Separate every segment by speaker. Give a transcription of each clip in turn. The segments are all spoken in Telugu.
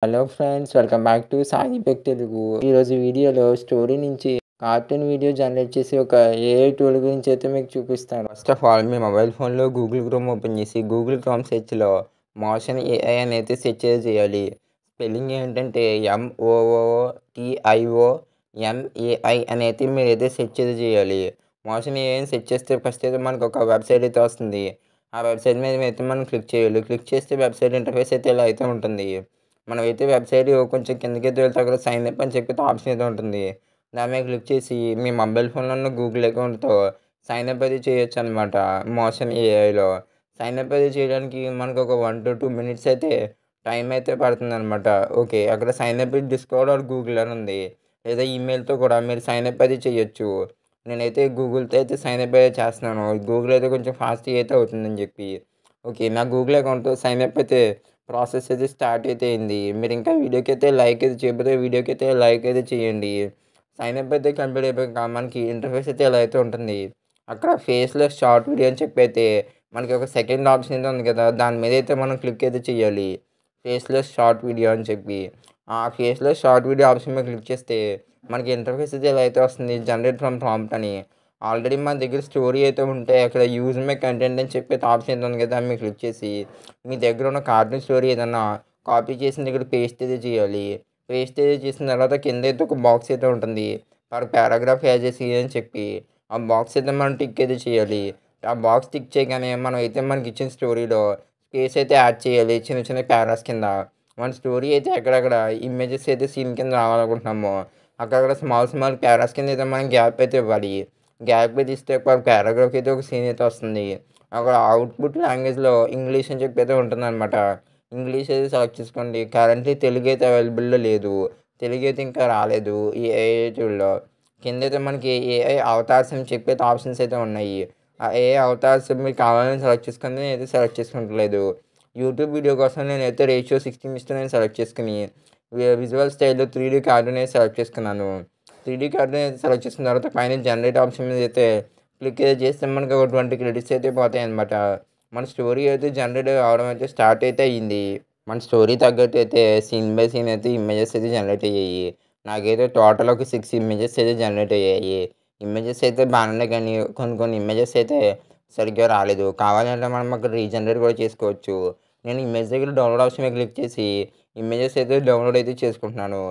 Speaker 1: Hello friends, welcome back to Sai tech Telugu. ఈరోజు వీడియోలో స్టోరీ నుంచి కార్టూన్ వీడియో జనరేట్ చేసి ఒక ఏఐ టూల్ గురించి అయితే మీకు చూపిస్తాను. First of all me mobile ఫోన్లో గూగుల్ క్రోమ్ ఓపెన్ చేసి గూగుల్ క్రోమ్ సెర్చ్లో మోషన్ ఏఐ అని అయితే సెర్చ్ చేయాలి. స్పెల్లింగ్ ఏంటంటే MOOTIONAI అని అయితే మీరు అయితే సెర్చ్ చేయాలి. మోషన్ ఏఐ అని సెర్చ్ చేస్తే ఫస్ట్ అయితే మనకు ఒక వెబ్సైట్ అయితే వస్తుంది. ఆ వెబ్సైట్ మీద అయితే మనం క్లిక్ చేయాలి. క్లిక్ చేస్తే వెబ్సైట్ ఇంటర్ఫేస్ అయితే ఇలా అయితే ఉంటుంది. మనమైతే వెబ్సైట్ కొంచెం కిందకైతే వెళ్తే అక్కడ సైన్ అప్ అని చెప్పి ఆప్షన్ అయితే ఉంటుంది. దాని మీద క్లిక్ చేసి మీ మొబైల్ ఫోన్లో ఉన్న గూగుల్ అకౌంట్తో సైన్ అప్ అయితే చేయొచ్చు అనమాట. మోషన్ ఏఐలో సైన్ అప్ అయితే చేయడానికి మనకు ఒక 1 to 2 మినిట్స్ అయితే టైం అయితే పడుతుందనమాట. ఓకే, అక్కడ sign up with discount or Google అని ఉంది. లేదా ఈమెయిల్తో కూడా మీరు సైన్ అప్ అయితే చేయొచ్చు. నేనైతే గూగుల్తో అయితే సైన్ అప్ అయితే చేస్తున్నాను. గూగుల్ అయితే కొంచెం ఫాస్ట్గా అయితే అవుతుందని చెప్పి. ఓకే, నా గూగుల్ అకౌంట్తో సైన్ అప్ అయితే ప్రాసెస్ అయితే స్టార్ట్ అయితే అయింది. మీరు ఇంకా వీడియోకి అయితే లైక్ అయితే చేయకపోతే వీడియోకి అయితే లైక్ అయితే చేయండి. సైన్ అప్ అయితే కంప్లీట్ అయిపోయాక మనకి ఇంటర్ఫేస్ అయితే ఎలా అయితే ఉంటుంది. అక్కడ ఫేస్‌లెస్ షార్ట్ వీడియో అని చెప్పి అయితే మనకి ఒక సెకండ్ ఆప్షన్ అయితే ఉంది కదా, దాని మీద అయితే మనం క్లిక్ అయితే చేయాలి. ఫేస్‌లెస్ షార్ట్ వీడియో అని చెప్పి. ఆ ఫేస్‌లెస్ షార్ట్ వీడియో ఆప్షన్ మీద క్లిక్ చేస్తే మనకి ఇంటర్ఫేస్ అయితే ఎలా అయితే వస్తుంది, జనరేట్ ఫ్రమ్ ప్రాంప్ట్ అని. ఆల్రెడీ మన దగ్గర స్టోరీ అయితే ఉంటే అక్కడ యూజ్ మై కంటెంట్ అని చెప్పి ఆప్షన్ అయితే ఉంది కదా, దాన్ని మీరు క్లిక్ చేసి మీ దగ్గర ఉన్న కార్టూన్ స్టోరీ ఏదన్నా కాపీ చేసిన దగ్గర పేస్ట్ అయితే చేయాలి. పేస్ట్ అయితే చేసిన తర్వాత కింద అయితే ఒక బాక్స్ అయితే ఉంటుంది. పర్ పారాగ్రాఫ్ యాజెస్ అని చెప్పి ఆ బాక్స్ అయితే మనం టిక్ అయితే చేయాలి. ఆ బాక్స్ టిక్ చేయగానే మనం అయితే మనకి ఇచ్చిన స్టోరీలో స్పేస్ అయితే యాడ్ చేయాలి చిన్న చిన్న పారాస్ కింద. మన స్టోరీ అయితే ఎక్కడెక్కడ ఇమేజెస్ అయితే సీన్ కింద రావాలనుకుంటున్నామో అక్కడక్కడ స్మాల్ స్మాల్ పారాస్ కింద అయితే మనం గ్యాప్ అయితే ఇవ్వాలి. గ్యాప్ అయితే ఇస్తే పర్ పారాగ్రాఫ్ అయితే ఒక సీన్ అయితే వస్తుంది. అక్కడ అవుట్‌పుట్ లాంగ్వేజ్‌లో ఇంగ్లీష్ అని చెప్పి అయితే ఉంటుందనమాట. ఇంగ్లీష్ అయితే సెలెక్ట్ చేసుకోండి. కరెంట్‌లీ తెలుగు అయితే అవైలబుల్‌లో లేదు. తెలుగు అయితే ఇంకా రాలేదు ఈ ఏఐ టూల్‌లో. కిందైతే మనకి ఏఐ అవతార్స్ అని చెప్పి అయితే ఆప్షన్స్ అయితే ఉన్నాయి. ఆ ఏఐ అవతార్స్ మీకు కావాలని సెలెక్ట్ చేసుకొని నేనైతే సెలెక్ట్ చేసుకుంటలేదు. యూట్యూబ్ వీడియో కోసం నేనైతే రేషియో 16:9 సెలెక్ట్ చేసుకొని విజువల్ స్టైల్‌లో 3డీ కార్టూన్ అయితే సెలెక్ట్ చేసుకున్నాను. 3డీ కార్టూన్ అయితే సెలెక్ట్ చేసుకున్న తర్వాత పైన జనరేట్ ఆప్షన్ మీద అయితే క్లిక్ అయితే చేస్తే మనకు ఒక 20 క్రెడిట్స్ అయితే పోతాయన్నమాట. మన స్టోరీ అయితే జనరేట్ అవ్వడం అయితే స్టార్ట్ అయితే అయ్యింది. మన స్టోరీ తగ్గట్టు అయితే సీన్ బై సీన్ అయితే ఇమేజెస్ అయితే జనరేట్ అయ్యాయి. నాకైతే టోటల్ ఒక 6 ఇమేజెస్ అయితే జనరేట్ అయ్యాయి. ఇమేజెస్ అయితే బాగానే ఉన్నాయి కానీ కొన్ని కొన్ని ఇమేజెస్ అయితే సరిగ్గా రాలేదు. కావాలంటే మనం అక్కడ రీజనరేట్ కూడా చేసుకోవచ్చు. నేను ఇమేజ్ దగ్గర డౌన్లోడ్ ఆప్షన్ మీద క్లిక్ చేసి ఇమేజెస్ అయితే డౌన్లోడ్ అయితే చేసుకుంటున్నాను.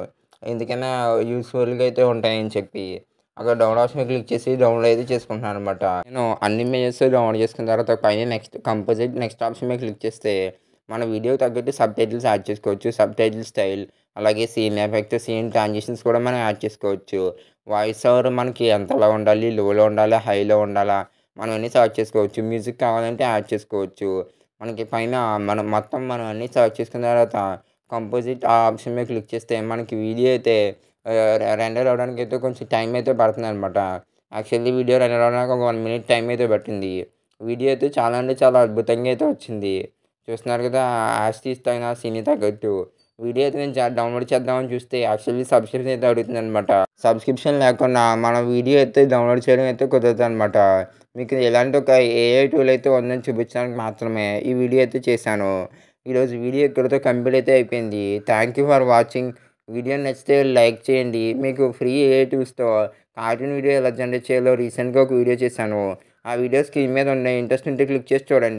Speaker 1: ఎందుకైనా యూజ్‌ఫుల్‌గా అయితే ఉంటాయని చెప్పి. అక్కడ డౌన్లోడ్ ఆప్షన్ మీద క్లిక్ చేసి డౌన్లోడ్ అయితే చేసుకుంటున్నాను అనమాట. నేను అన్ని ఇమేజెస్ డౌన్లోడ్ చేసుకున్న తర్వాత పైన నెక్స్ట్ ఆప్షన్ మీద క్లిక్ చేస్తే మన వీడియోకి తగ్గట్టు సబ్‌టైటిల్స్ యాడ్ చేసుకోవచ్చు. సబ్‌టైటిల్ స్టైల్, అలాగే సీన్ ఎఫెక్ట్, సీన్ ట్రాన్సిషన్స్ కూడా మనం యాడ్ చేసుకోవచ్చు. వాయిస్ ఓవర్ మనకి ఎంతలో ఉండాలి, లోలో ఉండాలా, హైలో ఉండాలా, మనం అన్నీ సెలెక్ట్ చేసుకోవచ్చు. మ్యూజిక్ కావాలంటే యాడ్ చేసుకోవచ్చు. మనకి పైన మనం అన్నీ సెలెక్ట్ చేసుకున్న తర్వాత కంపోజిట్ ఆ ఆప్షన్ మీద క్లిక్ చేస్తే మనకి వీడియో అయితే రెండర్ అవ్వడానికి అయితే కొంచెం టైం అయితే పడుతుందనమాట. యాక్చువల్లీ వీడియో రెండర్ అవ్వడానికి ఒక 1 మినిట్ టైం అయితే పట్టింది. వీడియో అయితే చాలా అంటే చాలా అద్భుతంగా అయితే వచ్చింది. చూస్తున్నారు కదా, యాస్ టీజ్ తగిన సీన్‌కి తగ్గట్టు. వీడియో అయితే నేను డౌన్లోడ్ చేద్దామని చూస్తే యాక్చువల్లీ సబ్స్క్రిప్షన్ అయితే అడుగుతుందనమాట. సబ్స్క్రిప్షన్ లేకుండా మనం వీడియో అయితే డౌన్లోడ్ చేయడం అయితే కుదరదనమాట. మీకు ఇలాంటి ఒక ఏఐ టూల్ అయితే ఉందని చూపించడానికి మాత్రమే ఈ వీడియో అయితే చేశాను. ఈరోజు వీడియో ఇక్కడితో కంప్లీట్ అయితే అయిపోయింది. Thank you for watching. Video నచ్చితే లైక్ చేయండి. మీకు ఫ్రీ ఏఐ టూల్స్‌తో కార్టూన్ వీడియో ఎలా జనరేట్ చేయాలో రీసెంట్‌గా ఒక వీడియో చేశాను. ఆ వీడియో స్క్రీన్ మీద ఉన్నాయి. ఇంట్రెస్ట్ ఉంటే క్లిక్ చేసి చూడండి.